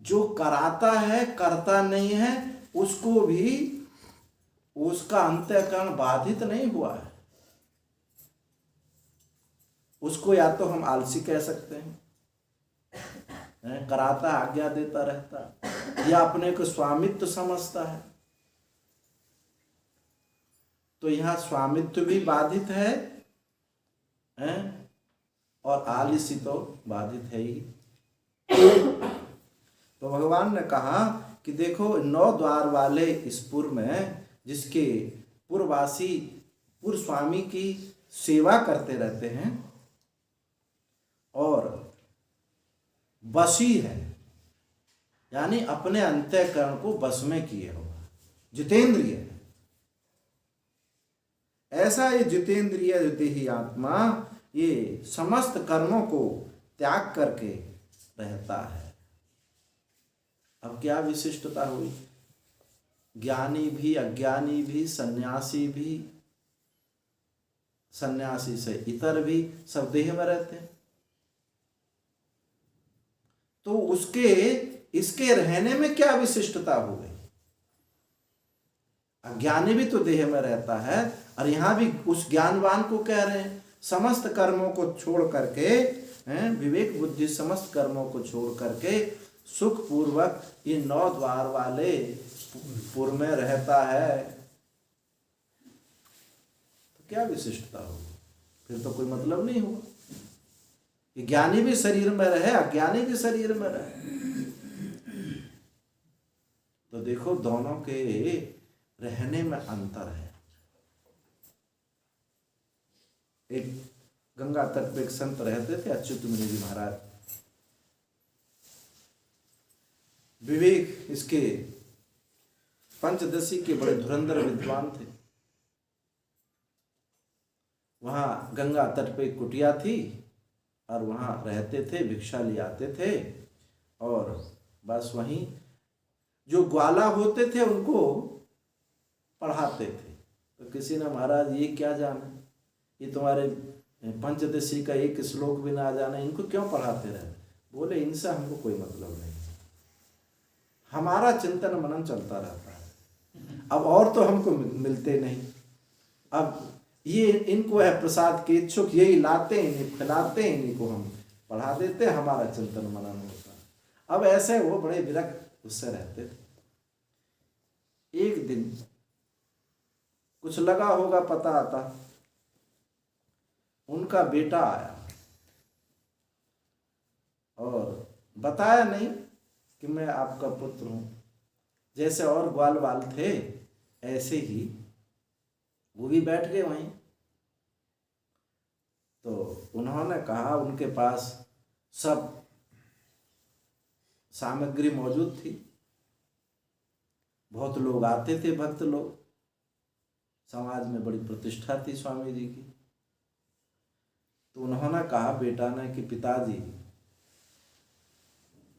जो कराता है करता नहीं है उसको भी उसका अंतःकरण बाधित नहीं हुआ है। उसको या तो हम आलसी कह सकते हैं, कराता आज्ञा देता रहता, या अपने को स्वामित्व समझता है। तो यहाँ स्वामित्व भी बाधित है, और आलसी तो बाधित है ही। तो भगवान ने कहा कि देखो 9 द्वार वाले इस पुर में जिसके पुरवासी पुर स्वामी की सेवा करते रहते हैं और वशी है, यानी अपने अंतःकरण को वश में किए होगा, जितेंद्रिय है। ऐसा ये जितेंद्रिय देही आत्मा ये समस्त कर्मों को त्याग करके रहता है। अब क्या विशिष्टता हुई? ज्ञानी भी, अज्ञानी भी, सन्यासी भी, सन्यासी से इतर भी सब देह में रहते हैं। तो उसके इसके रहने में क्या विशिष्टता हो गई? अज्ञानी भी तो देह में रहता है, और यहां भी उस ज्ञानवान को कह रहे हैं समस्त कर्मों को छोड़ करके, विवेक बुद्धि समस्त कर्मों को छोड़ करके सुख पूर्वक ये 9 द्वार वाले पुर में रहता है। तो क्या विशिष्टता होगी? फिर तो कोई मतलब नहीं हुआ। ये ज्ञानी भी शरीर में रहे, अज्ञानी भी शरीर में रहे। तो देखो दोनों के रहने में अंतर है। एक गंगा तट पे एक संत रहते थे, अच्युत मुनि जी महाराज। विवेक इसके पंचदशी के बड़े धुरंधर विद्वान थे। वहां गंगा तट पे एक कुटिया थी और वहां रहते थे, भिक्षा ले आते थे, और बस वहीं जो ग्वाला होते थे उनको पढ़ाते थे। तो किसी ने, महाराज ये क्या जाने, ये तुम्हारे पंचदशी का एक श्लोक भी ना जाने, इनको क्यों पढ़ाते रहे? बोले इनसे हमको कोई मतलब नहीं, हमारा चिंतन मनन चलता रहता है। अब और तो हमको मिलते नहीं, अब ये इनको है प्रसाद के इच्छुक, यही लाते हैं, इन्हें खिलाते हैं, इन्हीं को हम पढ़ा देते हैं, हमारा चिंतन मनन होता है। अब ऐसे वो बड़े विरक्त उससे रहते थे। एक दिन कुछ लगा होगा पता आता, उनका बेटा आया और बताया नहीं कि मैं आपका पुत्र हूं। जैसे और ग्वाल बाल थे ऐसे ही वो भी बैठ गए वहीं। तो उन्होंने कहा, उनके पास सब सामग्री मौजूद थी, बहुत लोग आते थे, भक्त लोग, समाज में बड़ी प्रतिष्ठा थी स्वामी जी की। तो उन्होंने कहा बेटा ने कि पिताजी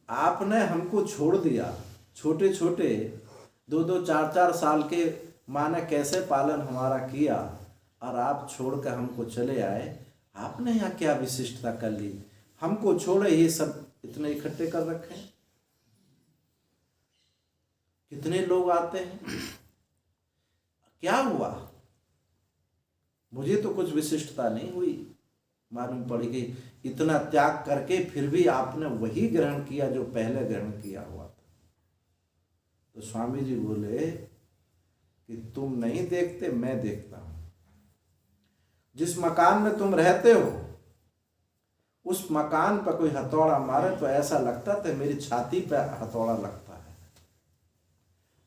आपने हमको छोड़ दिया, छोटे छोटे 2-2, 4-4 साल के माँ ने कैसे पालन हमारा किया, और आप छोड़ कर हमको चले आए। आपने यहाँ क्या विशिष्टता कर ली? हमको छोड़े ये सब इतने इकट्ठे कर रखे, कितने लोग आते हैं, क्या हुआ? मुझे तो कुछ विशिष्टता नहीं हुई, मालूम पड़ गई। इतना त्याग करके फिर भी आपने वही ग्रहण किया जो पहले ग्रहण किया हुआ था। तो स्वामी जी बोले कि तुम नहीं देखते, मैं देखता हूं। जिस मकान में तुम रहते हो उस मकान पर कोई हथौड़ा मारे तो ऐसा लगता था मेरी छाती पर हथौड़ा लगता है।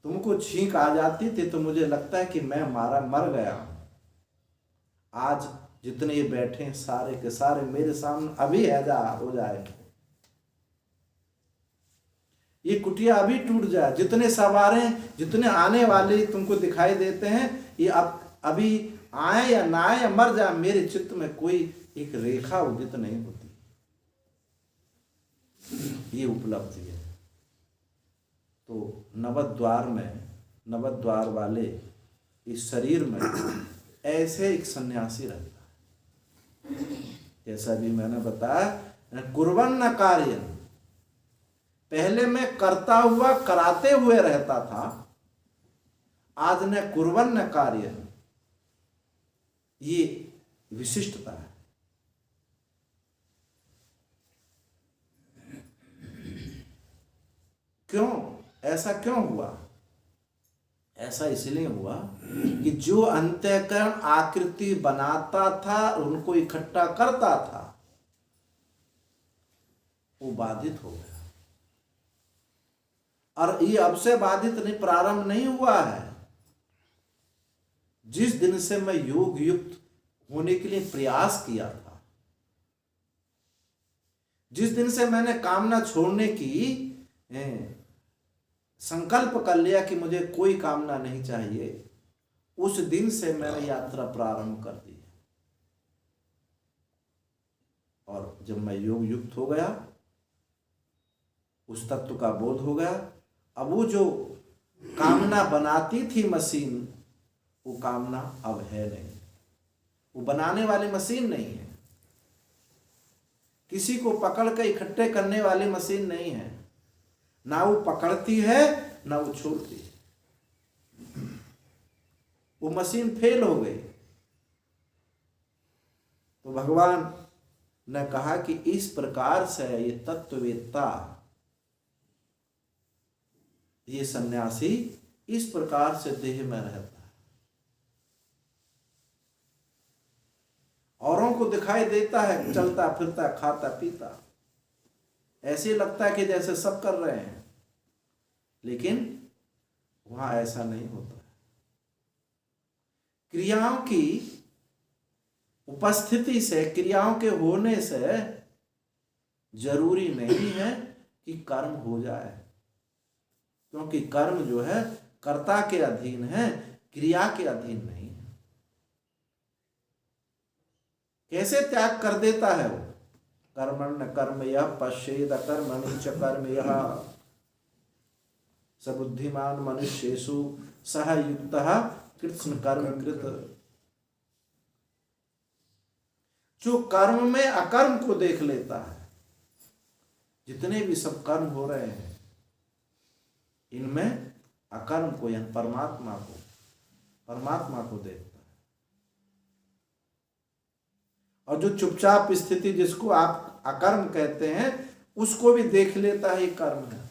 तुमको छींक आ जाती थी तो मुझे लगता है कि मैं मर गया हूं। आज जितने ये बैठे सारे के सारे मेरे सामने अभी हैजा हो जाए, ये कुटिया अभी टूट जाए, जितने सवारे जितने आने वाले तुमको दिखाई देते हैं, ये अब अभी आए या ना आए या मर जाए, मेरे चित्त में कोई एक रेखा उदित नहीं होती। ये उपलब्धि है। तो नवद्वार में, नवद्वार वाले इस शरीर में ऐसे एक सन्यासी रहता है। जैसा भी मैंने बताया, कुर्वन्न कार्य, पहले मैं करता हुआ कराते हुए रहता था, आज न कुर्वन् न कार्य, ये विशिष्टता है। क्यों ऐसा क्यों हुआ? ऐसा इसलिए हुआ कि जो अंतःकरण आकृति बनाता था, उनको इकट्ठा करता था, वो बाधित हो गया। और ये अब से बाधित नहीं, प्रारंभ नहीं हुआ है। जिस दिन से मैं योग युक्त होने के लिए प्रयास किया था, जिस दिन से मैंने कामना छोड़ने की संकल्प कर लिया कि मुझे कोई कामना नहीं चाहिए, उस दिन से मैंने यात्रा प्रारंभ कर दी। और जब मैं योग युक्त हो गया, उस तत्व का बोध हो गया, अब वो जो कामना बनाती थी मशीन, वो कामना अब है नहीं, वो बनाने वाली मशीन नहीं है, किसी को पकड़ कर इकट्ठे करने वाली मशीन नहीं है, ना वो पकड़ती है ना वो छोड़ती है, वो मशीन फेल हो गई। तो भगवान ने कहा कि इस प्रकार से ये तत्ववेत्ता, ये सन्यासी इस प्रकार से देह में रहता है, औरों को दिखाई देता है, चलता फिरता खाता पीता, ऐसे लगता है कि जैसे सब कर रहे हैं, लेकिन वहां ऐसा नहीं होता है। क्रियाओं की उपस्थिति से, क्रियाओं के होने से जरूरी नहीं है कि कर्म हो जाए, क्योंकि कर्म जो है कर्ता के अधीन है, क्रिया के अधीन नहीं है। कैसे त्याग कर देता है वो? कर्मण्य कर्म यः पश्येद अकर्मणि च कर्म यः स बुद्धिमान मनुष्येषु सह युक्तः कृत्स्न कर्म कृत। जो कर्म में अकर्म को देख लेता है, जितने भी सब कर्म हो रहे हैं, इनमें अकर्म को, यानी परमात्मा को देखता है। और जो चुपचाप स्थिति, जिसको आप अकर्म कहते हैं, उसको भी देख लेता है, कर्म है।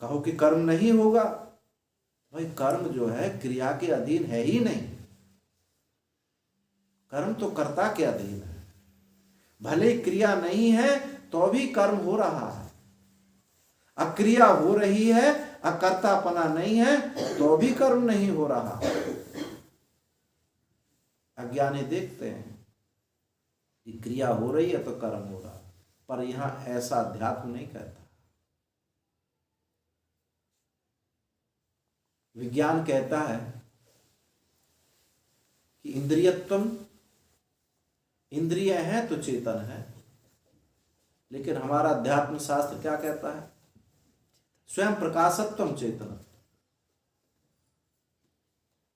कहो कि कर्म नहीं होगा, भाई कर्म जो है क्रिया के अधीन है ही नहीं, कर्म तो कर्ता के अधीन है। भले क्रिया नहीं है तो भी कर्म हो रहा है, अक्रिया हो रही है, अकर्तापना नहीं है तो भी कर्म नहीं हो रहा। अज्ञानी देखते हैं कि क्रिया हो रही है तो कर्म हो रहा, पर यहां ऐसा अध्यात्म नहीं कहता। विज्ञान कहता है कि इंद्रियत्वम, इंद्रिय है तो चेतन है, लेकिन हमारा अध्यात्म शास्त्र क्या कहता है? स्वयं प्रकाशत्वम चेतन।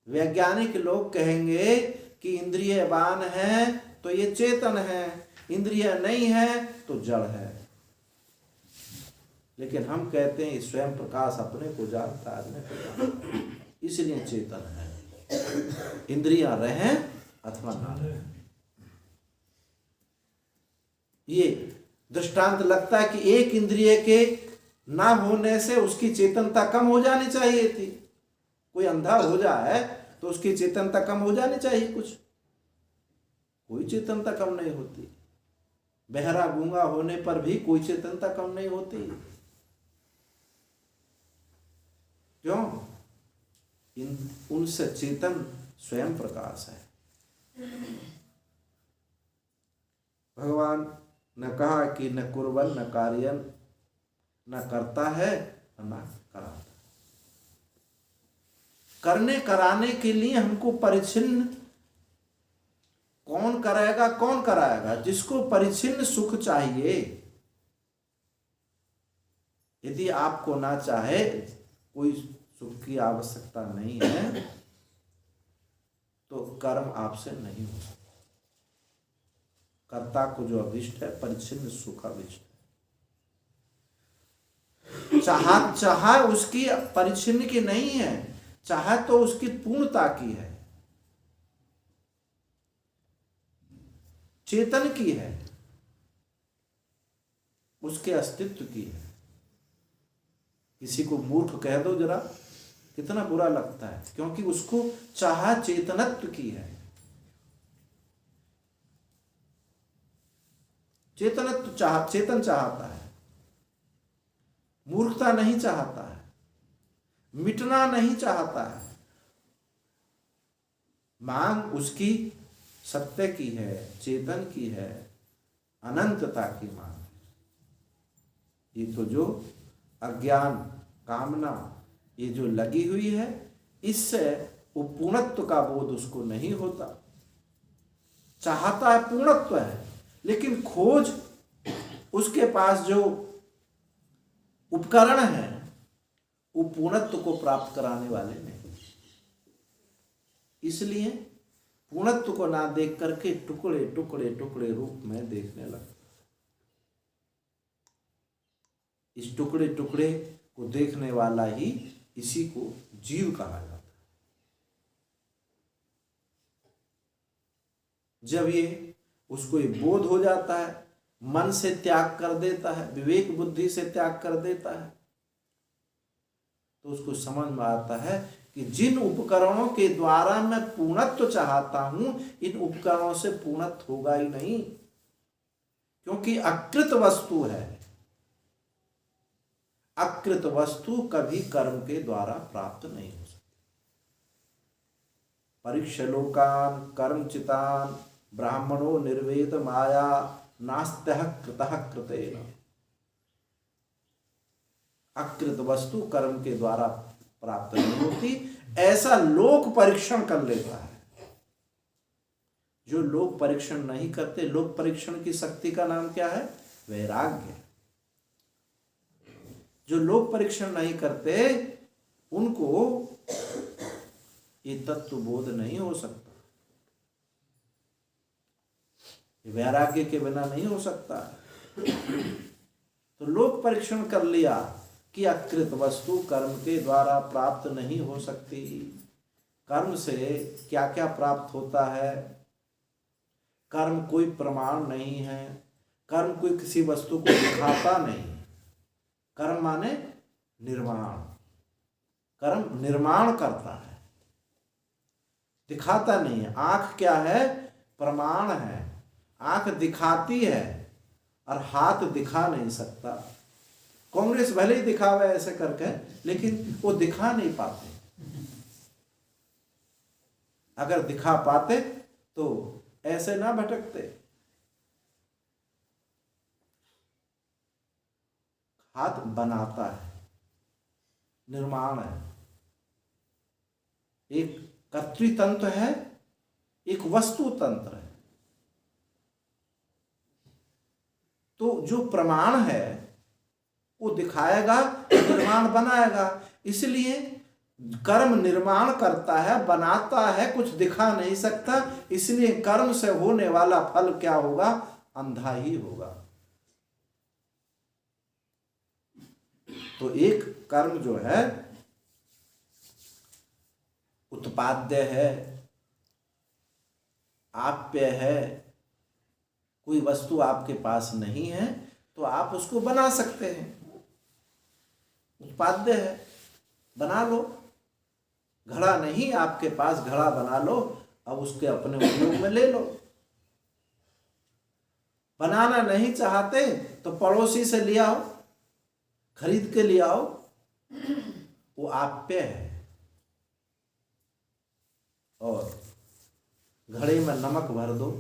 वैज्ञानिक लोग कहेंगे कि इंद्रियवान है तो ये चेतन है, इंद्रिय नहीं है तो जड़ है, लेकिन हम कहते हैं स्वयं प्रकाश अपने को जानता है, इसलिए चेतन है। इंद्रियां रहें अथवा ना रहें, ये दृष्टांत लगता है कि एक इंद्रिय के ना होने से उसकी चेतनता कम हो जानी चाहिए थी। कोई अंधा हो जाए तो उसकी चेतनता कम हो जानी चाहिए, कुछ कोई चेतनता कम नहीं होती। बहरा गूंगा होने पर भी कोई चेतनता कम नहीं होती। क्यों? उनसे चेतन स्वयं प्रकाश है। भगवान ने कहा कि न कुर्वन् न कार्यन्, न करता है न कराता। करने कराने के लिए हमको परिच्छिन्न कौन करेगा, कौन कराएगा? जिसको परिच्छिन्न सुख चाहिए। यदि आपको ना चाहे, कोई सुख की आवश्यकता नहीं है, तो कर्म आपसे नहीं हो सकता। कर्ता को जो अभिष्ट है परिच्छिन्न सुख अभिष्ट। चाह उसकी परिच्छिन्न की नहीं है, चाह तो उसकी पूर्णता की है, चेतन की है, उसके अस्तित्व की है। किसी को मूर्ख कह दो जरा, कितना बुरा लगता है, क्योंकि उसको चाह चेतनत्व की है, चेतनत्व चेतन चाहता है, मूर्खता नहीं चाहता है, मिटना नहीं चाहता है। मांग उसकी सत्य की है, चेतन की है, अनंतता की मांग है। ये तो जो अज्ञान कामना ये जो लगी हुई है, इससे वो पूर्णत्व का बोध उसको नहीं होता। चाहता है पूर्णत्व है, लेकिन खोज उसके पास जो उपकरण है वो पूर्णत्व को प्राप्त कराने वाले नहीं। इसलिए पूर्णत्व को ना देख करके टुकड़े टुकड़े टुकड़े रूप में देखने लगता। इस टुकड़े टुकड़े को देखने वाला ही इसी को जीव कहा जाता है। जब ये उसको ये बोध हो जाता है, मन से त्याग कर देता है, विवेक बुद्धि से त्याग कर देता है, तो उसको समझ में आता है कि जिन उपकरणों के द्वारा मैं पूर्णत्व चाहता हूं, इन उपकरणों से पूर्णत्व होगा ही नहीं, क्योंकि अकृत वस्तु है। अकृत वस्तु कभी कर्म के द्वारा प्राप्त नहीं हो सकती। परीक्षलोकान कर्मचितान ब्राह्मणो निर्वेद माया नास्त्यः कृतः कृतेन। अकृत वस्तु कर्म के द्वारा प्राप्त नहीं होती, ऐसा लोक परीक्षण कर लेता है। जो लोक परीक्षण नहीं करते, लोक परीक्षण की शक्ति का नाम क्या है? वैराग्य। जो लोक परीक्षण नहीं करते उनको ये तत्व बोध नहीं हो सकता, वैराग्य के बिना नहीं हो सकता। तो लोक परीक्षण कर लिया कि अकृत वस्तु कर्म के द्वारा प्राप्त नहीं हो सकती। कर्म से क्या क्या प्राप्त होता है? कर्म कोई प्रमाण नहीं है, कर्म कोई किसी वस्तु को दिखाता नहीं। कर्म माने निर्माण, कर्म निर्माण करता है, दिखाता नहीं है। आंख क्या है? प्रमाण है। आंख दिखाती है और हाथ दिखा नहीं सकता। कांग्रेस भले ही दिखावे ऐसे करके, लेकिन वो दिखा नहीं पाते। अगर दिखा पाते तो ऐसे ना भटकते। हाथ बनाता है, निर्माण है, एक कर्तृतंत्र है, एक वस्तु तंत्र है। तो जो प्रमाण है वो दिखाएगा, निर्माण बनाएगा। इसलिए कर्म निर्माण करता है, बनाता है, कुछ दिखा नहीं सकता। इसलिए कर्म से होने वाला फल क्या होगा? अंधा ही होगा। तो एक कर्म जो है उत्पाद्य है, आप्य है। कोई वस्तु आपके पास नहीं है तो आप उसको बना सकते हैं, उत्पाद्य है, बना लो। घड़ा नहीं आपके पास, घड़ा बना लो, अब उसके अपने उपयोग में ले लो। बनाना नहीं चाहते तो पड़ोसी से ले आओ, खरीद के ले आओ, वो आप्य है। और घड़े में नमक भर दो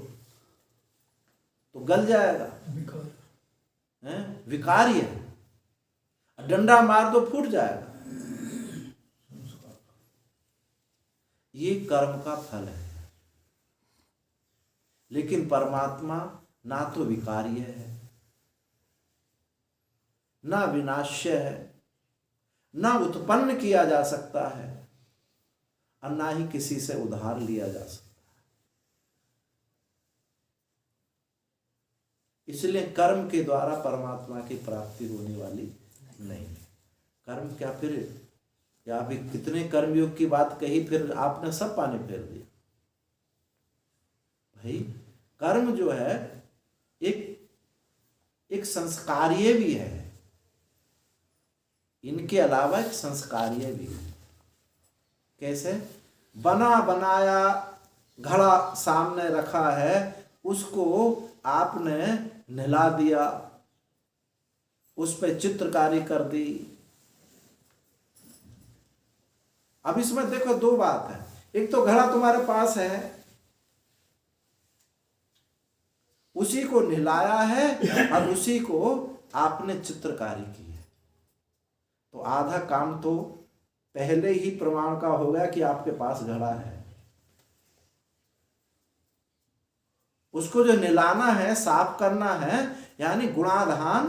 तो गल जाएगा, विकार्य है। डंडा मार दो फूट जाएगा। ये कर्म का फल है। लेकिन परमात्मा ना तो विकार्य है, ना विनाश्य है, ना उत्पन्न किया जा सकता है, और ना ही किसी से उधार लिया जा सकता है। इसलिए कर्म के द्वारा परमात्मा की प्राप्ति होने वाली नहीं। कर्म क्या फिर, या अभी कितने कर्मयोग की बात कही, फिर आपने सब पानी फेर दिया। भाई कर्म जो है एक संस्कार्य भी है, इनके अलावा एक संस्कार्य भी है। कैसे? बना बनाया घड़ा सामने रखा है, उसको आपने नहला दिया, उस पर चित्रकारी कर दी। अब इसमें देखो दो बात है, एक तो घड़ा तुम्हारे पास है, उसी को नहलाया है और उसी को आपने चित्रकारी की है, तो आधा काम तो पहले ही प्रमाण का हो गया कि आपके पास घड़ा है। उसको जो नहलाना है, साफ करना है, यानी गुणाधान,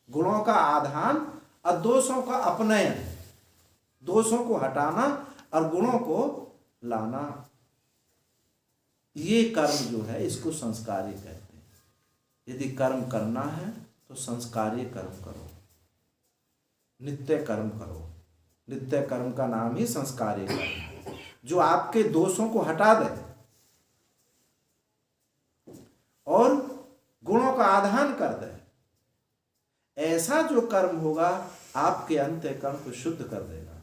गुणों का आधान और दोषों का अपनयन, दोषों को हटाना और गुणों को लाना, ये कर्म जो है इसको संस्कारी कहते हैं। यदि कर्म करना है तो संस्कारी कर्म करो, नित्य कर्म करो। नित्य कर्म का नाम ही संस्कारी कर्म, जो आपके दोषों को हटा दे और गुणों का आधान कर दे। ऐसा जो कर्म होगा आपके अंतःकरण को शुद्ध कर देगा।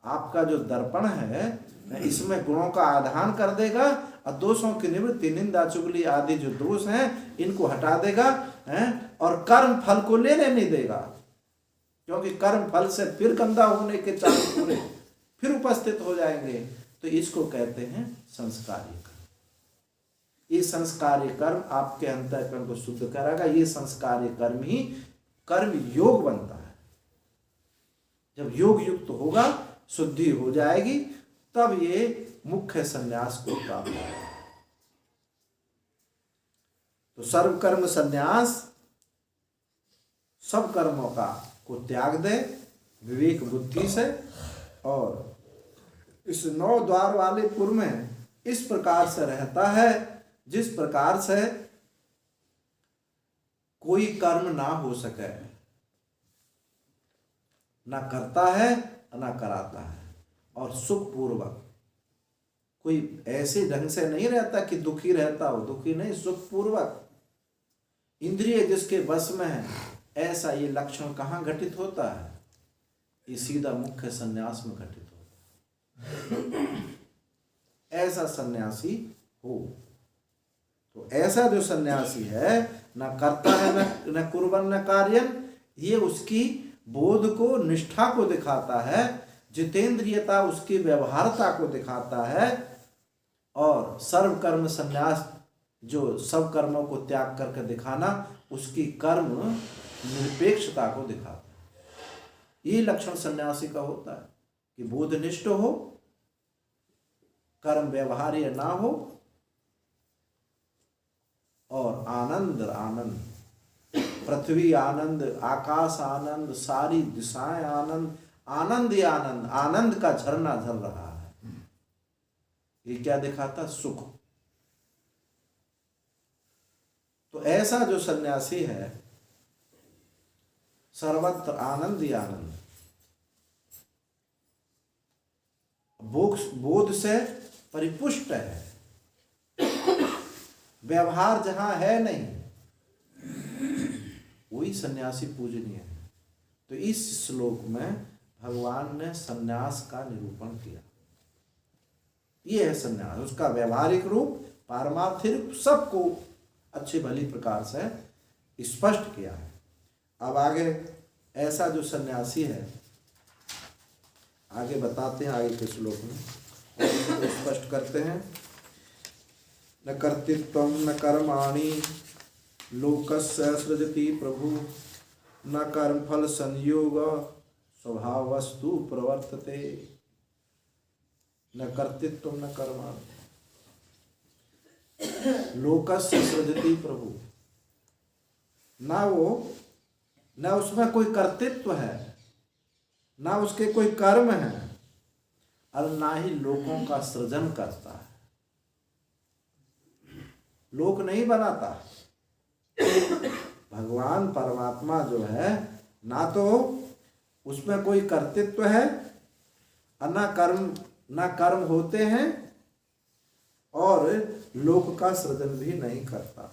आपका जो दर्पण है इसमें गुणों का आधान कर देगा और दोषों की निवृत्ति, निंदा चुगली आदि जो दोष हैं इनको हटा देगा और कर्म फल को लेने नहीं देगा, क्योंकि कर्म फल से फिर गंदा होने के चांस पूरे फिर उपस्थित हो जाएंगे। तो इसको कहते हैं संस्कारी कर्म। ये संस्कारी कर्म आपके अंतःकरण को शुद्ध करेगा। ये संस्कारी कर्म ही कर्म योग बनता है। जब योग युक्त होगा, शुद्धि हो जाएगी, तब ये मुख्य संन्यास को प्राप्त होगा। तो सर्वकर्म संन्यास, सब कर्मों का को त्याग दे विवेक बुद्धि से, और इस 9 द्वार वाले पुर में इस प्रकार से रहता है जिस प्रकार से कोई कर्म ना हो सके, ना करता है ना कराता है, और सुख पूर्वक। कोई ऐसे ढंग से नहीं रहता कि दुखी रहता हो, दुखी नहीं, सुख पूर्वक। इंद्रिय जिसके बस में है, ऐसा ये लक्षण कहाँ घटित होता है? ये सीधा मुख्य संन्यास में घटित होता है। ऐसा सन्यासी हो, तो ऐसा जो सन्यासी है, न करता है न कुर्बन न कार्यन, ये उसकी बोध को, निष्ठा को दिखाता है, जितेंद्रियता उसकी व्यवहारता को दिखाता है, और सर्व कर्म संन्यास जो सब कर्मों को त्याग करके दिखाना, उसकी कर्म निरपेक्षता को दिखाता है। ये लक्षण सन्यासी का होता है कि बोधनिष्ठ हो, कर्म व्यवहार्य ना हो, और आनंद आनंद, पृथ्वी आनंद, आकाश आनंद, सारी दिशाएं आनंद, आनंद ही आनंद, आनंद का झरना झर रहा है। ये क्या दिखाता? सुख। तो ऐसा जो सन्यासी है, सर्वत्र आनंद ही आनंद, बोध से परिपुष्ट है, व्यवहार जहां है नहीं, वही सन्यासी पूजनीय है। तो इस श्लोक में भगवान ने सन्यास का निरूपण किया। ये है सन्यास, उसका व्यवहारिक रूप, पारमार्थिक रूप, सबको अच्छी भली प्रकार से स्पष्ट किया है। अब आगे ऐसा जो सन्यासी है, आगे बताते हैं आगे के श्लोक में, और स्पष्ट करते हैं। न कर्तृत्वं न कर्माणि लोकस्य सृजति प्रभु, न कर्मफल संयोग स्वभावस्तु प्रवर्तते। न कर्तृत्वं न कर्माणि लोकस्य सृजति प्रभु, ना उसमें कोई कर्तृत्व है, ना उसके कोई कर्म है, और ना ही लोगों का सृजन करता है। लोक नहीं बनाता। भगवान परमात्मा जो है, ना तो उसमें कोई कर्तृत्व है और ना कर्म होते हैं और लोक का सृजन भी नहीं करता।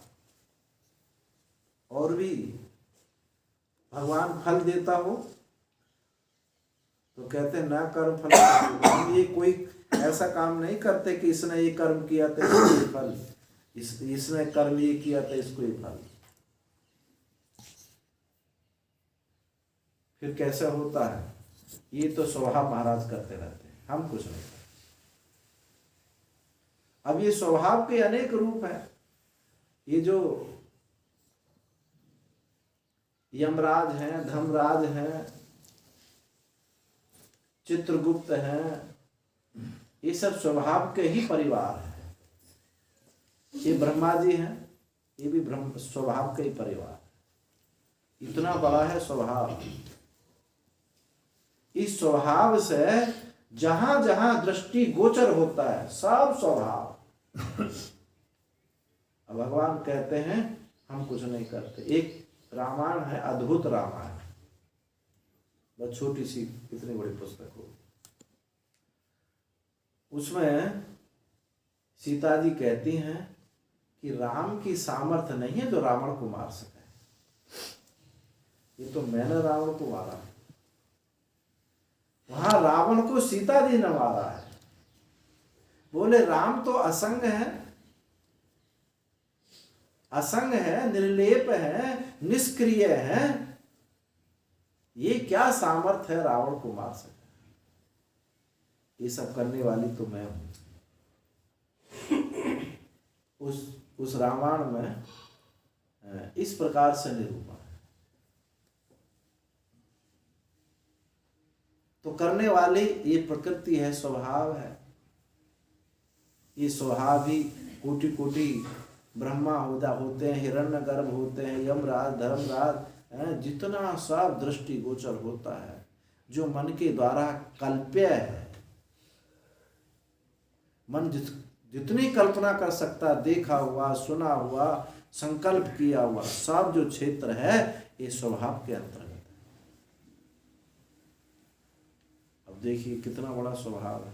और भी भगवान फल देता हो तो कहते हैं ना कर्म फल। हम ये कोई ऐसा काम नहीं करते कि इसने ये कर्म किया था इसको ये फल, इसने कर्म ये किया था इसको ये फल। फिर कैसा होता है? ये तो स्वभाव महाराज करते रहते हैं, हम कुछ नहीं करते। अब ये स्वभाव के अनेक रूप हैं। ये जो यमराज हैं, धर्मराज हैं, चित्रगुप्त हैं, ये सब स्वभाव के ही परिवार हैं। ये ब्रह्मा जी हैं, ये भी ब्रह्म स्वभाव के ही परिवार। इतना बड़ा है स्वभाव। इस स्वभाव से जहां जहां दृष्टि गोचर होता है सब स्वभाव। अब भगवान कहते हैं हम कुछ नहीं करते। एक रामायण है, अद्भुत रामायण, बस छोटी सी कितनी बड़ी पुस्तक हो। उसमें सीता जी कहती हैं कि राम की सामर्थ्य नहीं है जो रावण को मार सके। ये तो मैंने रावण को मारा है, वहां रावण को सीता जी ने मारा है। बोले राम तो असंग है, असंग है, निर्लेप है, निष्क्रिय है, ये क्या सामर्थ्य है रावण को मार सके? ये सब करने वाली तो मैं हूं। उस रामायण में इस प्रकार से निरूपण है। तो करने वाली ये प्रकृति है, स्वभाव है। ये स्वभाव ही कोटि कोटि ब्रह्मा होते हैं, हिरण्यगर्भ होते हैं, यमराज, धर्मराज, जितना सब दृष्टि गोचर होता है जो मन के द्वारा कल्प्य है। मन जितनी कल्पना कर सकता, देखा हुआ, सुना हुआ, संकल्प किया हुआ सब जो क्षेत्र है ये स्वभाव के अंतर्गत है। अब देखिए कितना बड़ा स्वभाव है।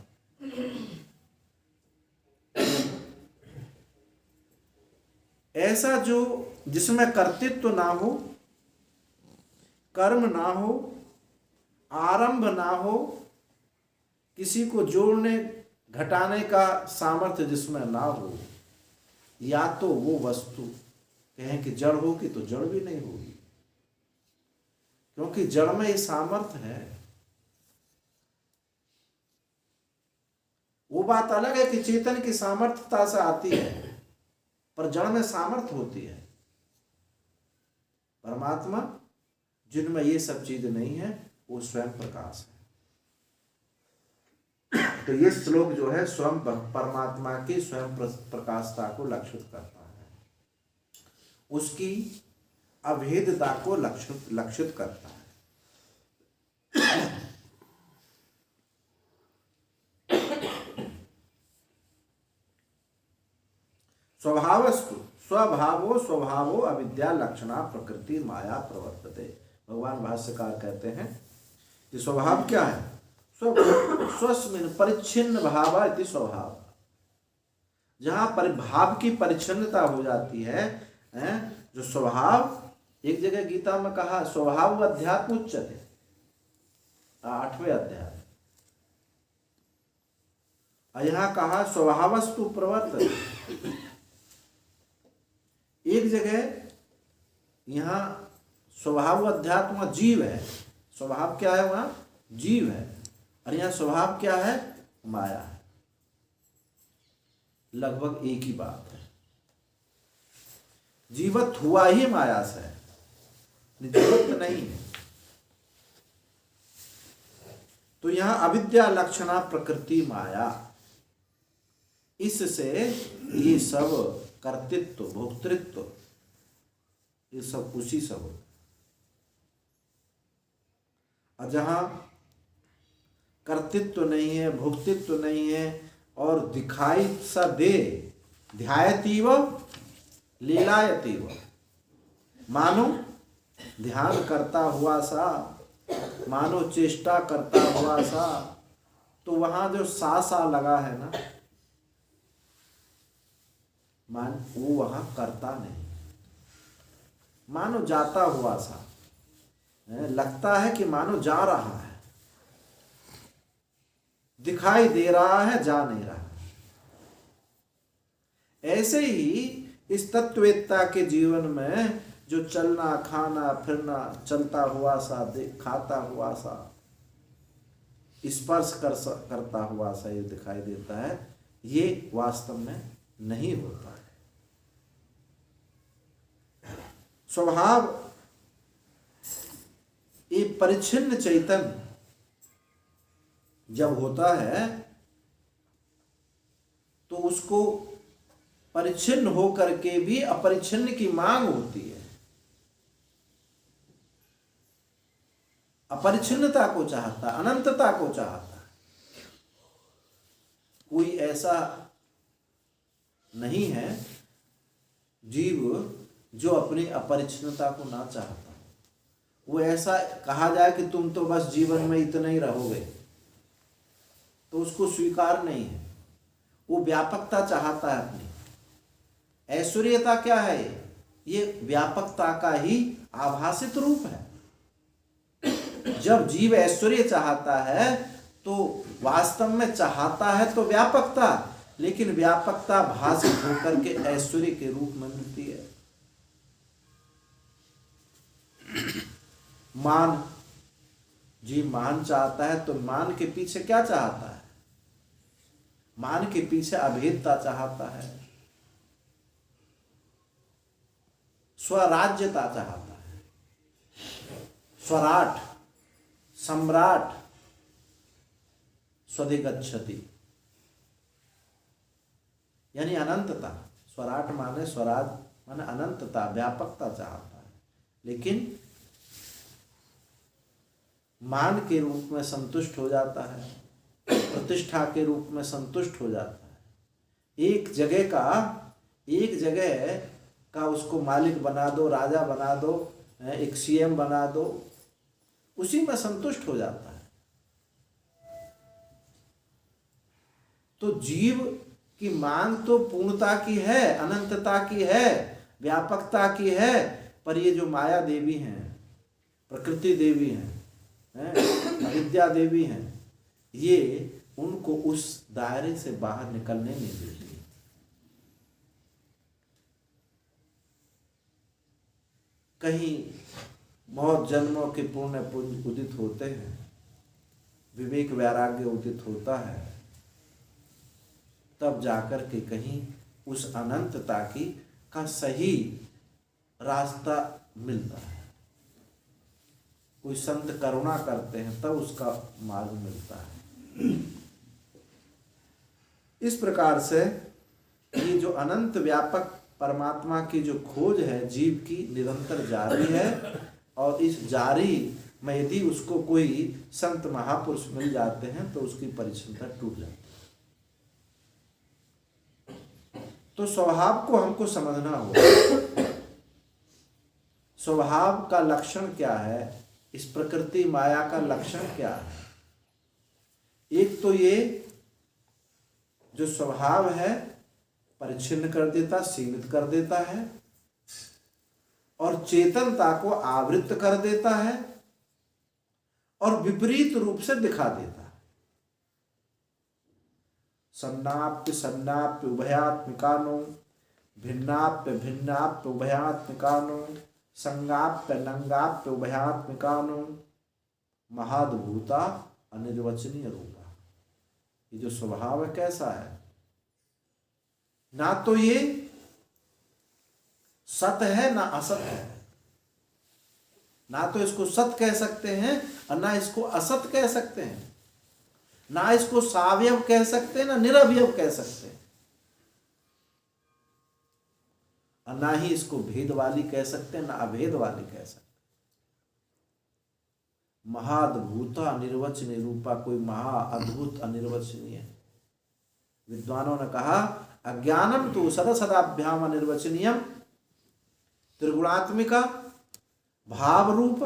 ऐसा जो जिसमें कर्तृत्व ना हो, कर्म ना हो, आरंभ ना हो, किसी को जोड़ने घटाने का सामर्थ्य जिसमें ना हो, या तो वो वस्तु कहें कि जड़ होगी तो जड़ भी नहीं होगी, क्योंकि जड़ में ये सामर्थ्य है। वो बात अलग है कि चेतन की सामर्थ्यता से आती है, पर जड़ में सामर्थ्य होती है। परमात्मा जिनमें ये सब चीज नहीं है वो स्वयं प्रकाश है। तो ये श्लोक जो है स्वयं परमात्मा की स्वयं प्रकाशता को लक्षित करता है, उसकी अभेदता को लक्षित करता है। स्वभावस्तु स्वभावो अविद्या लक्षणा प्रकृति माया प्रवर्तते। भगवान भाष्यकार कहते हैं कि स्वभाव क्या है? स्वस्मिन् परिच्छिन्न भाव इति स्वभाव। जहां भाव की परिच्छिन्नता हो जाती है, जो स्वभाव, एक जगह गीता में कहा स्वभाव अध्यात्म उच्यते, 8वें अध्याय। यहां कहा स्वभावस्तु प्रवर्तते। एक जगह यहां स्वभाव अध्यात्म जीव है, स्वभाव क्या है? वहां जीव है, और यहां स्वभाव क्या है? माया है। लगभग एक ही बात है। जीवत हुआ ही माया से, जीवत नहीं है। तो यहां अविद्या लक्षणा प्रकृति माया, इससे ये सब कर्तृत्व भोक्तृत्व ये सब उसी से हो। और जहां कर्तृत्व नहीं है, भोक्तृत्व नहीं है, और दिखाई सा दे, ध्यायतीव लीलायतीव, मानो ध्यान करता हुआ सा मानो चेष्टा करता हुआ सा, तो वहां जो सा लगा है ना, मान वो वहां करता नहीं, मानो जाता हुआ सा लगता है कि मानो जा रहा है, दिखाई दे रहा है, जा नहीं रहा। ऐसे ही इस तत्ववेत्ता के जीवन में जो चलना, खाना, फिरना, चलता हुआ सा, खाता हुआ सा, स्पर्श करता हुआ सा ये दिखाई देता है, ये वास्तव में नहीं होता है। स्वभाव ये परिच्छिन्न चैतन्य जब होता है तो उसको परिच्छिन्न होकर के भी अपरिच्छिन्न की मांग होती है। अपरिच्छिन्नता को चाहता, अनंतता को चाहता। कोई ऐसा नहीं है जीव जो अपनी अपरिच्छिन्नता को ना चाहता। वो ऐसा कहा जाए कि तुम तो बस जीवन में इतना ही रहोगे, तो उसको स्वीकार नहीं है। वो व्यापकता चाहता है अपनी। ऐश्वर्यता क्या है? ये व्यापकता का ही आभासित रूप है। जब जीव ऐश्वर्य चाहता है तो वास्तव में चाहता है तो व्यापकता, लेकिन व्यापकता भासित होकर के ऐश्वर्य के रूप में मिलती है। मान, जीव मान चाहता है तो मान के पीछे क्या चाहता है? मान के पीछे अभेदता चाहता है, स्वराज्यता चाहता है, स्वराट, सम्राट, स्वधिगच्छति, यानी अनंतता। स्वराट माने स्वराज माने अनंतता, व्यापकता चाहता है, लेकिन मान के रूप में संतुष्ट हो जाता है, प्रतिष्ठा के रूप में संतुष्ट हो जाता है। एक जगह का उसको मालिक बना दो, राजा बना दो, एक सीएम बना दो, उसी में संतुष्ट हो जाता है। तो जीव की मांग तो पूर्णता की है, अनंतता की है, व्यापकता की है, पर ये जो माया देवी हैं, प्रकृति देवी हैं, अविद्या देवी हैं, ये उनको उस दायरे से बाहर निकलने नहीं देती। कहीं बहुत जन्मों के पुण्य उदित होते हैं, विवेक वैराग्य उदित होता है, तब जाकर के कहीं उस अनंतता का सही रास्ता मिलता है। कोई संत करुणा करते हैं तब उसका मार्ग मिलता है। इस प्रकार से ये जो अनंत व्यापक परमात्मा की जो खोज है जीव की निरंतर जारी है, और इस जारी में यदि उसको कोई संत महापुरुष मिल जाते हैं तो उसकी परिच्छिन्नता टूट जाती है। तो स्वभाव को हमको समझना होगा। स्वभाव का लक्षण क्या है? इस प्रकृति माया का लक्षण क्या है? एक तो ये जो स्वभाव है परिच्छिन्न कर देता, सीमित कर देता है, और चेतनता को आवृत्त कर देता है, और विपरीत रूप से दिखा देता है। सन्नाप्य सन्नाप्य उभयात्मिकानो, भिन्नाप्य भिन्नाप्य उभयात्मिकानो, संगाप्य नंगाप्य उभयात्मिकानो, महाद्भूता अनिर्वचनीय रूपा। ये जो स्वभाव है कैसा है? ना तो ये सत है ना असत है, ना तो इसको सत कह सकते हैं और ना इसको असत कह सकते हैं, ना इसको सावयव कह सकते हैं ना निरवयव कह सकते हैं, और ना ही इसको भेद वाली कह सकते हैं ना अभेद वाली कह सकते हैं। महाद्भूता अनिर्वचनीय रूपा, कोई महा अद्भुत अनिर्वचनीय। विद्वानों ने कहा अज्ञानम तो सदा सदाभ्याम अनिर्वचनीयम, त्रिगुणात्मिका, भाव रूप,